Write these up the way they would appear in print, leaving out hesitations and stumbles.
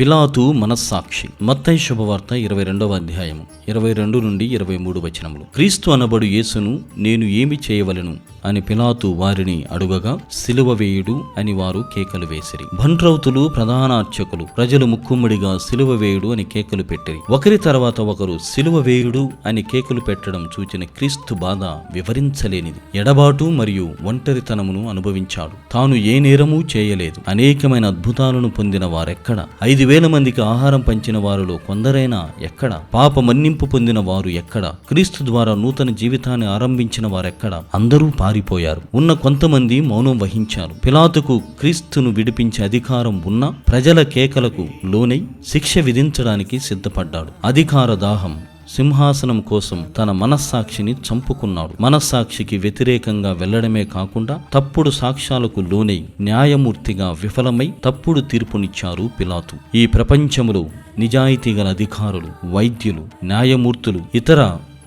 పిలాతు మనస్సాక్షి. మత్తయి శుభవార్త 22వ అధ్యాయము 22 నుండి 23 వచనములు. క్రీస్తు అనబడు యేసును నేను ఏమి చేయవలెను అని పిలాతు వారిని అడుగగా, సిలువ వేయుడు అని వారు కేకలు వేసిరి. బంట్రౌతులు, ప్రధాన అర్చకులు, ప్రజలు ముక్కుమ్మడిగా సిలువ వేయుడు అని కేకలు పెట్టిరి. ఒకరి తర్వాత ఒకరు సిలువ వేయుడు అని కేకలు పెట్టడం చూచిన క్రీస్తు బాధ వివరించలేనిది. ఎడబాటు మరియు ఒంటరితనమును అనుభవించాడు. తాను ఏ నేరమూ చేయలేదు. అనేకమైన అద్భుతాలను పొందిన వారెక్కడ? 5,000 మందికి ఆహారం పంచిన వారిలో కొందరైనా ఎక్కడ? పాప మన్నింపు పొందిన వారు ఎక్కడ? క్రీస్తు ద్వారా నూతన జీవితాన్ని ఆరంభించిన వారెక్కడ? అందరూ పారిపోయారు. ఉన్న కొంతమంది మౌనం వహించారు. పిలాతుకు క్రీస్తును విడిపించే అధికారం ఉన్న ప్రజల కేకలకు లోనై శిక్ష విధించడానికి సిద్ధపడ్డాడు. అధికార దాహం, సింహాసనం కోసం తన మనస్సాక్షిని చంపుకున్నాడు. మనస్సాక్షికి వ్యతిరేకంగా వెళ్లడమే కాకుండా తప్పుడు సాక్ష్యాలకు లోనై న్యాయమూర్తిగా విఫలమై తప్పుడు తీర్పునిచ్చారు పిలాతు. ఈ ప్రపంచములో నిజాయితీ గల అధికారులు, వైద్యులు, న్యాయమూర్తులు ఇతర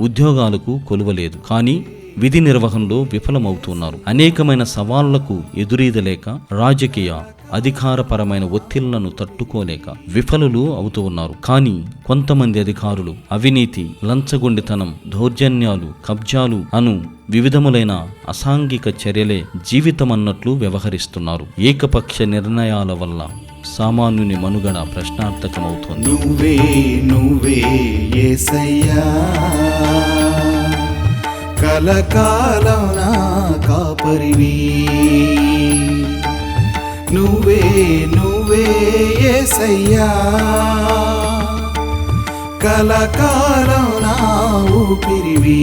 ఉద్యోగాలకు కొలువలేదు. కానీ విధి నిర్వహణలో విఫలమవుతున్నారు. అనేకమైన సవాళ్లకు ఎదురీదలేక, రాజకీయ అధికారపరమైన ఒత్తిళ్లను తట్టుకోలేక విఫలులు అవుతూ ఉన్నారు. కానీ కొంతమంది అధికారులు అవినీతి, లంచగొండితనం, దౌర్జన్యాలు, కబ్జాలు అను వివిధములైన అసాంఘిక చర్యలే జీవితం అన్నట్లు వ్యవహరిస్తున్నారు. ఏకపక్ష నిర్ణయాల వల్ల సామాన్యుని మనుగడ ప్రశ్నార్థకమవుతోంది. నువ్వే నువ్వే యేసయ్యా, కలకాలం నా కాపరివి. నువ్వే నువ్వే యేసయ్యా, కలకాలం నా ఊపిరివి.